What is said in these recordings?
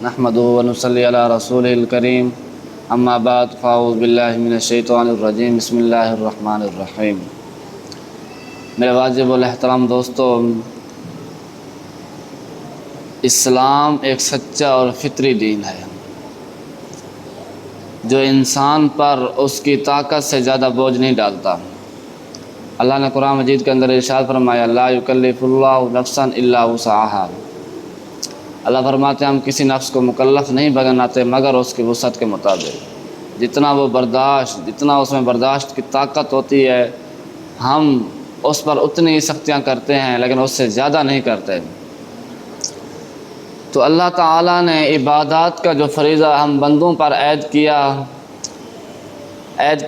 نحمدہ و نصلی علی رسولہ الکریم اما بعد فاعوذ باللہ من الشیطان الرجیم بسم اللہ الرحمن الرحیم۔ میرے واجب الاحترام دوستو، اسلام ایک سچا اور فطری دین ہے جو انسان پر اس کی طاقت سے زیادہ بوجھ نہیں ڈالتا۔ اللہ نے قرآن مجید کے اندر ارشاد فرمایا لا یکلف اللہ نفسا الا وسعہا۔ اللہ فرماتے ہیں ہم کسی نفس کو مکلف نہیں بناتے مگر اس کی وسعت کے مطابق، جتنا اس میں برداشت کی طاقت ہوتی ہے ہم اس پر اتنی ہی سختیاں کرتے ہیں لیکن اس سے زیادہ نہیں کرتے۔ تو اللہ تعالیٰ نے عبادات کا جو فریضہ ہم بندوں پر عائد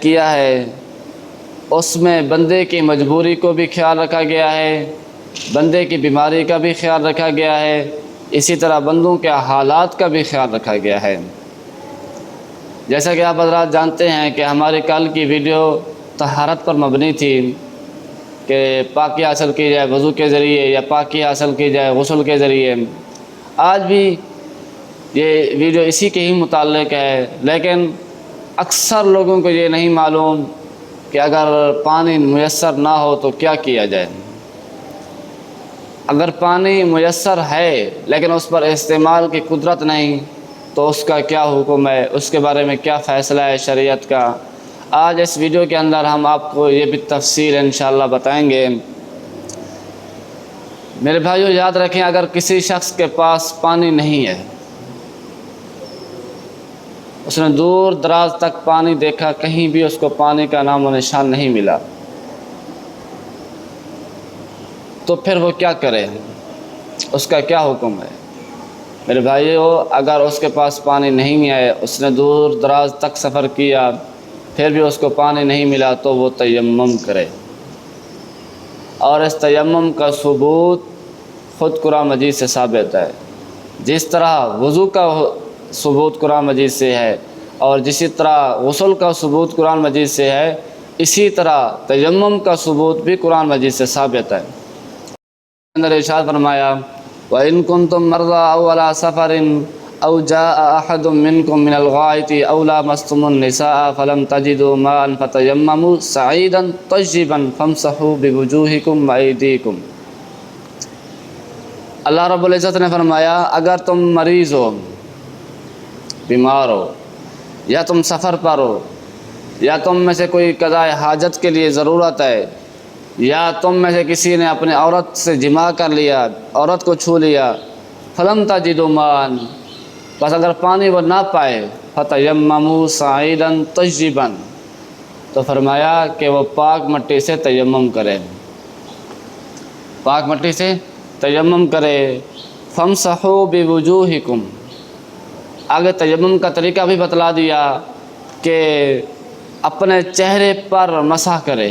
کیا ہے اس میں بندے کی مجبوری کو بھی خیال رکھا گیا ہے، بندے کی بیماری کا بھی خیال رکھا گیا ہے، اسی طرح بندوں کے حالات کا بھی خیال رکھا گیا ہے۔ جیسا کہ آپ حضرات جانتے ہیں کہ ہماری کل کی ویڈیو طہارت پر مبنی تھی کہ پاکی حاصل کی جائے وضو کے ذریعے یا پاکی حاصل کی جائے غسل کے ذریعے۔ آج بھی یہ ویڈیو اسی کے ہی متعلق ہے، لیکن اکثر لوگوں کو یہ نہیں معلوم کہ اگر پانی میسر نہ ہو تو کیا کیا جائے۔ اگر پانی میسر ہے لیکن اس پر استعمال کی قدرت نہیں تو اس کا کیا حکم ہے، اس کے بارے میں کیا فیصلہ ہے شریعت کا، آج اس ویڈیو کے اندر ہم آپ کو یہ بھی تفصیل انشاءاللہ بتائیں گے۔ میرے بھائیو یاد رکھیں، اگر کسی شخص کے پاس پانی نہیں ہے، اس نے دور دراز تک پانی دیکھا، کہیں بھی اس کو پانی کا نام و نشان نہیں ملا، تو پھر وہ کیا کرے، اس کا کیا حکم ہے؟ میرے بھائیو اگر اس کے پاس پانی نہیں ہے، اس نے دور دراز تک سفر کیا پھر بھی اس کو پانی نہیں ملا تو وہ تیمم کرے، اور اس تیمم کا ثبوت خود قرآن مجید سے ثابت ہے۔ جس طرح وضو کا ثبوت قرآن مجید سے ہے اور جسی طرح غسل کا ثبوت قرآن مجید سے ہے، اسی طرح تیمم کا ثبوت بھی قرآن مجید سے ثابت ہے۔ اندر ارشاد فرمایا وَإِن كُنتُم مَّرْضَىٰ أَوْ عَلَىٰ سَفَرٍ أَوْ جَاءَ أَحَدٌ مِّنكُم مِّنَ الْغَائِطِ أَوْ لَامَسْتُمُ النِّسَاءَ فَلَمْ تَجِدُوا مَاءً فَتَيَمَّمُوا صَعِيدًا طَيِّبًا فَامْسَحُوا بِوُجُوهِكُمْ وَأَيْدِيكُمْ۔ اللہ رب العزت نے فرمایا اگر تم مریض ہو، بیمار ہو، یا تم سفر پر ہو، یا تم میں سے کوئی قضاء حاجت کے لیے ضرورت ہے، یا تم میں سے کسی نے اپنے عورت سے جماع کر لیا، عورت کو چھو لیا، فلم تجدوا ماء، بس اگر پانی وہ نہ پائے، فتیمموا صعیدا طیبا، تو فرمایا کہ وہ پاک مٹی سے تیمم کرے، پاک مٹی سے تیمم کرے۔ فامسحوا بوجوہکم، آگے تیمم کا طریقہ بھی بتلا دیا کہ اپنے چہرے پر مسح کرے،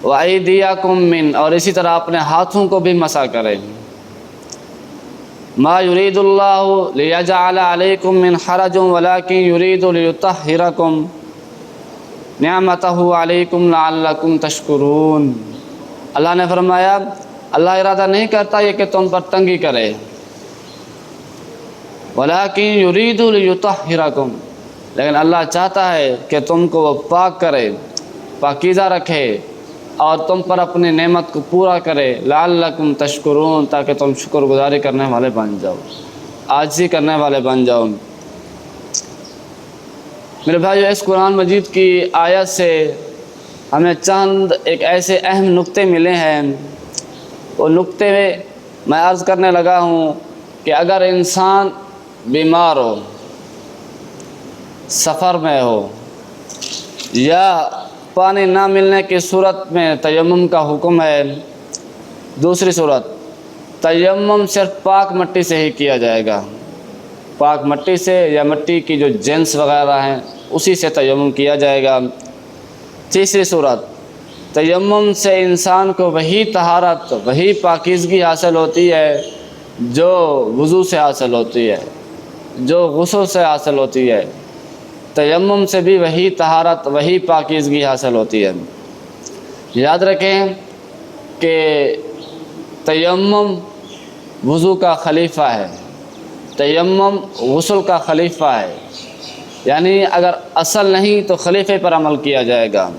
وَأَيْدِيَكُمْ مِنْ، اور اسی طرح اپنے ہاتھوں کو بھی مسح کرے۔ مَا يُرِيدُ اللَّهُ لِيَجْعَلَ عَلَيْكُمْ مِنْ حَرَجٍ وَلَكِنْ يُرِيدُ لِيُطَهِّرَكُمْ نِعْمَتَهُ عَلَيْكُمْ لَعَلَّكُمْ تَشْكُرُونَ۔ اللہ نے فرمایا اللہ ارادہ نہیں کرتا یہ کہ تم پر تنگی کرے، وَلَكِنْ يُرِيدُ لِيُطَهِّرَكُمْ، لیکن اللہ چاہتا ہے کہ تم کو وہ پاک کرے، پاکیزہ رکھے اور تم پر اپنی نعمت کو پورا کرے، لعلکم تشکرون، تاکہ تم شکر گزاری کرنے والے بن جاؤ، عاجزی کرنے والے بن جاؤ۔ میرے بھائیو اس قرآن مجید کی آیت سے ہمیں چند ایک ایسے اہم نقطے ملے ہیں، وہ نقطے میں عرض کرنے لگا ہوں کہ اگر انسان بیمار ہو، سفر میں ہو، یا پانی نہ ملنے کی صورت میں تیمم کا حکم ہے۔ دوسری صورت، تیمم صرف پاک مٹی سے ہی کیا جائے گا، پاک مٹی سے یا مٹی کی جو جنس وغیرہ ہیں اسی سے تیمم کیا جائے گا۔ تیسری صورت، تیمم سے انسان کو وہی طہارت، وہی پاکیزگی حاصل ہوتی ہے جو وضو سے حاصل ہوتی ہے، جو غسل سے حاصل ہوتی ہے، تیمم سے بھی وہی طہارت، وہی پاکیزگی حاصل ہوتی ہے۔ یاد رکھیں کہ تیمم وضو کا خلیفہ ہے، تیمم غسل کا خلیفہ ہے، یعنی اگر اصل نہیں تو خلیفے پر عمل کیا جائے گا۔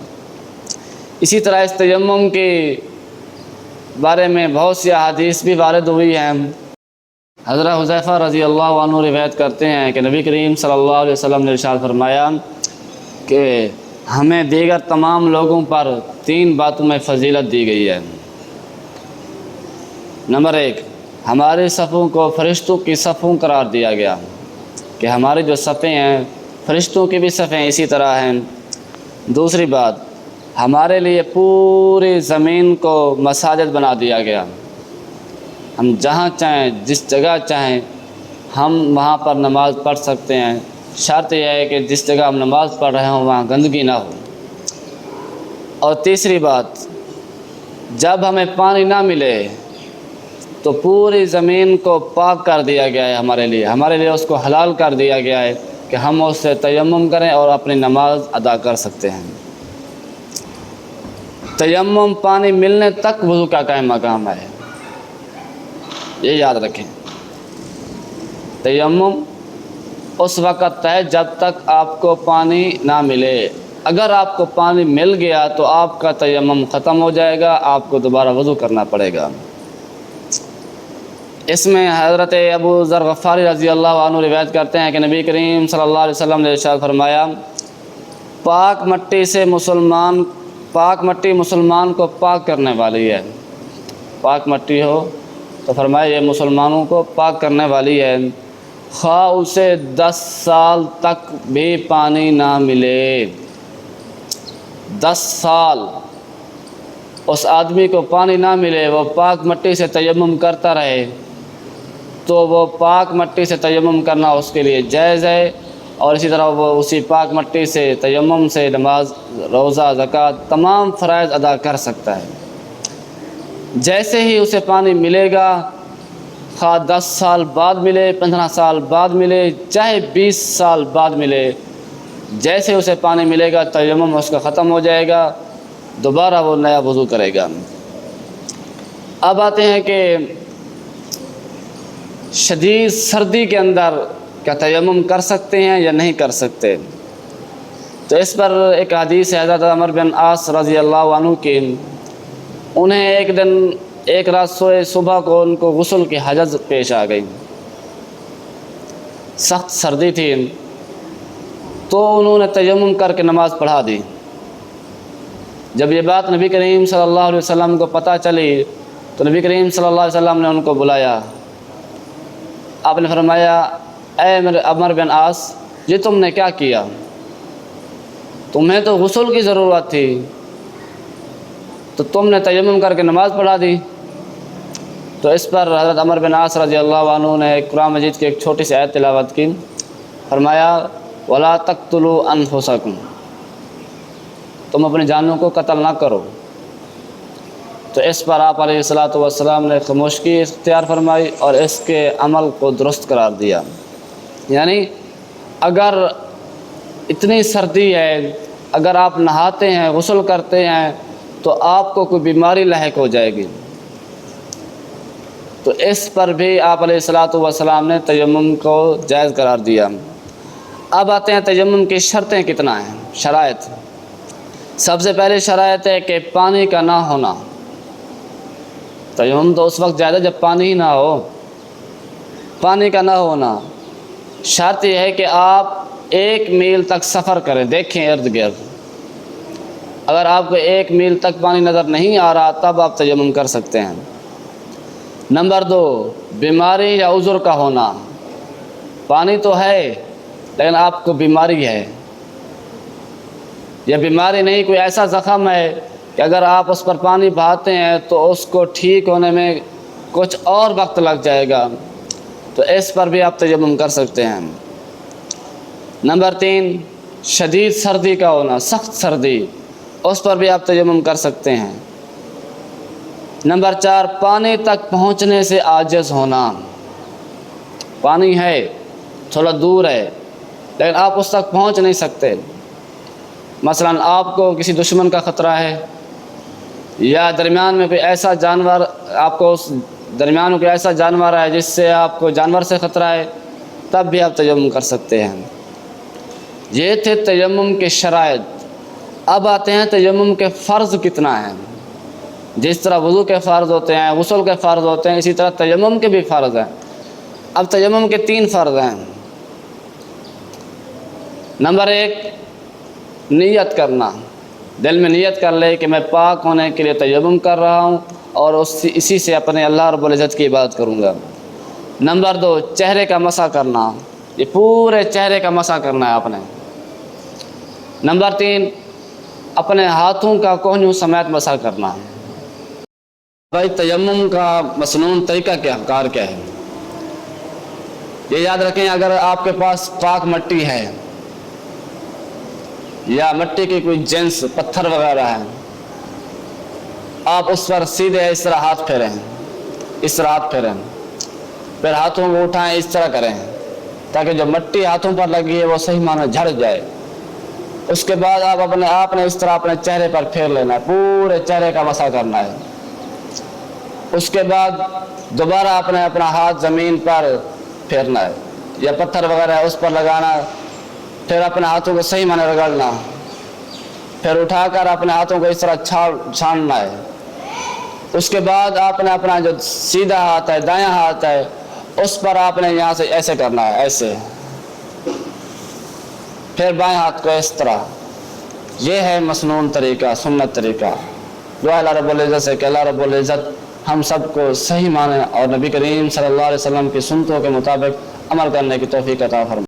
اسی طرح اس تیمم کے بارے میں بہت سی احادیث بھی وارد ہوئی ہیں۔ حضرت حذیفہ رضی اللہ عنہ روایت کرتے ہیں کہ نبی کریم صلی اللہ علیہ وسلم نے ارشاد فرمایا کہ ہمیں دیگر تمام لوگوں پر 3 باتوں میں فضیلت دی گئی ہے۔ نمبر 1، ہمارے صفوں کو فرشتوں کی صفوں قرار دیا گیا کہ ہماری جو صفیں ہیں فرشتوں کی بھی صفیں اسی طرح ہیں۔ دوسری بات، ہمارے لیے پوری زمین کو مساجد بنا دیا گیا، ہم جہاں چاہیں جس جگہ چاہیں ہم وہاں پر نماز پڑھ سکتے ہیں، شرط یہ ہے کہ جس جگہ ہم نماز پڑھ رہے ہوں وہاں گندگی نہ ہو۔ اور تیسری بات، جب ہمیں پانی نہ ملے تو پوری زمین کو پاک کر دیا گیا ہے، ہمارے لیے اس کو حلال کر دیا گیا ہے کہ ہم اس سے تیمم کریں اور اپنی نماز ادا کر سکتے ہیں۔ تیمم پانی ملنے تک وضو کا قائم مقام ہے، یہ یاد رکھیں۔ تیمم اس وقت ہے جب تک آپ کو پانی نہ ملے، اگر آپ کو پانی مل گیا تو آپ کا تیمم ختم ہو جائے گا، آپ کو دوبارہ وضو کرنا پڑے گا۔ اس میں حضرت ابو ذر غفاری رضی اللہ عنہ روایت کرتے ہیں کہ نبی کریم صلی اللہ علیہ وسلم نے ارشاد فرمایا، پاک مٹی مسلمان کو پاک کرنے والی ہے۔ پاک مٹی ہو تو فرمایا یہ مسلمانوں کو پاک کرنے والی ہے، خواہ اسے 10 سال تک بھی پانی نہ ملے۔ 10 سال اس آدمی کو پانی نہ ملے، وہ پاک مٹی سے تیمم کرتا رہے تو وہ پاک مٹی سے تیمم کرنا اس کے لیے جائز ہے، اور اسی طرح وہ اسی پاک مٹی سے تیمم سے نماز، روزہ، زکوٰۃ تمام فرائض ادا کر سکتا ہے۔ جیسے ہی اسے پانی ملے گا، خواہ 10 سال بعد ملے، 15 سال بعد ملے، چاہے 20 سال بعد ملے، جیسے اسے پانی ملے گا تیمم اس کا ختم ہو جائے گا، دوبارہ وہ نیا وضو کرے گا۔ اب آتے ہیں کہ شدید سردی کے اندر کیا تیمم کر سکتے ہیں یا نہیں کر سکتے؟ تو اس پر ایک حدیث ہے حضرت عمر بن عاص رضی اللہ عنہ کی، انہیں ایک رات سوئے، صبح کو ان کو غسل کی حاجت پیش آ گئی، سخت سردی تھی، تو انہوں نے تیمم کر کے نماز پڑھا دی۔ جب یہ بات نبی کریم صلی اللہ علیہ وسلم کو پتہ چلی تو نبی کریم صلی اللہ علیہ وسلم نے ان کو بلایا، آپ نے فرمایا، اے عمر بن عاص، یہ تم نے کیا کیا؟ تمہیں تو غسل کی ضرورت تھی تو تم نے تیمم کر کے نماز پڑھا دی۔ تو اس پر حضرت عمر بن عاص رضی اللہ عنہ نے قرآن مجید کی ایک چھوٹی سی آیت تلاوت کی، فرمایا، وَلَا تَقْتُلُوا أَنفُسَكُمْ، تم اپنی جانوں کو قتل نہ کرو۔ تو اس پر آپ علیہ الصلوۃ والسلام نے خاموشی اختیار فرمائی اور اس کے عمل کو درست قرار دیا۔ یعنی اگر اتنی سردی ہے، اگر آپ نہاتے ہیں، غسل کرتے ہیں تو آپ کو کوئی بیماری لاحق ہو جائے گی، تو اس پر بھی آپ علیہ الصلوۃ والسلام نے تیمم کو جائز قرار دیا۔ اب آتے ہیں تیمم کی شرطیں کتنا ہیں، شرائط۔ سب سے پہلے شرائط ہے کہ پانی کا نہ ہونا۔ تیمم تو اس وقت جائز ہے جب پانی ہی نہ ہو۔ پانی کا نہ ہونا، شرط یہ ہے کہ آپ 1 میل تک سفر کریں، دیکھیں ارد گرد، اگر آپ کو 1 میل تک پانی نظر نہیں آ رہا تب آپ تیمم کر سکتے ہیں۔ نمبر 2، بیماری یا عذر کا ہونا۔ پانی تو ہے لیکن آپ کو بیماری ہے، یا بیماری نہیں، کوئی ایسا زخم ہے کہ اگر آپ اس پر پانی بہاتے ہیں تو اس کو ٹھیک ہونے میں کچھ اور وقت لگ جائے گا، تو اس پر بھی آپ تیمم کر سکتے ہیں۔ نمبر 3، شدید سردی کا ہونا، سخت سردی، اس پر بھی آپ تیمم کر سکتے ہیں۔ نمبر 4، پانی تک پہنچنے سے عاجز ہونا۔ پانی ہے، تھوڑا دور ہے لیکن آپ اس تک پہنچ نہیں سکتے، مثلا آپ کو کسی دشمن کا خطرہ ہے، یا درمیان میں کوئی ایسا جانور، آپ کو اس درمیان میں کوئی ایسا جانور ہے جس سے آپ کو جانور سے خطرہ ہے، تب بھی آپ تیمم کر سکتے ہیں۔ یہ تھے تیمم کے شرائط۔ اب آتے ہیں تیمم کے فرض کتنا ہیں۔ جس طرح وضو کے فرض ہوتے ہیں، غسل کے فرض ہوتے ہیں، اسی طرح تیمم کے بھی فرض ہیں۔ اب تیمم کے 3 فرض ہیں۔ نمبر 1، نیت کرنا۔ دل میں نیت کر لے کہ میں پاک ہونے کے لیے تیمم کر رہا ہوں اور اسی سے اپنے اللہ رب العزت کی عبادت کروں گا۔ نمبر 2، چہرے کا مسح کرنا۔ یہ پورے چہرے کا مسح کرنا ہے آپ نے۔ نمبر 3، اپنے ہاتھوں کا کوہنیوں سمیت مسح کرنا۔ بھائی تیمم کا مسنون طریقہ کار کیا ہے؟ یہ یاد رکھیں، اگر آپ کے پاس پاک مٹی ہے یا مٹی کی کوئی جنس پتھر وغیرہ ہے، آپ اس پر سیدھے اس طرح ہاتھ پھیریں، اس طرح ہاتھ پھیریں، پھر ہاتھوں کو اٹھائیں، اس طرح کریں تاکہ جو مٹی ہاتھوں پر لگی ہے وہ صحیح معنی جھڑ جائے۔ اس کے بعد آپ نے اس طرح اپنے چہرے پر پھیر لینا ہے، پورے چہرے کا مسح کرنا ہے۔ اس کے بعد دوبارہ اپنا ہاتھ زمین پر پھیرنا ہے یا پتھر وغیرہ ہے اس پر لگانا، پھر اپنے ہاتھوں کو صحیح معنی رگڑنا، پھر اٹھا کر اپنے ہاتھوں کو اس طرح چھاننا ہے۔ اس کے بعد آپ نے اپنا جو سیدھا ہاتھ ہے، دایاں ہاتھ ہے، اس پر آپ نے یہاں سے ایسے کرنا ہے، ایسے، پھر بائیں ہاتھ کو اس طرح۔ یہ ہے مسنون طریقہ، سنت طریقہ۔ دعا اللہ رب العزت سے کہ اللہ رب العزت ہم سب کو صحیح معنی اور نبی کریم صلی اللہ علیہ وسلم کی سنتوں کے مطابق عمل کرنے کی توفیق عطا فرمائے۔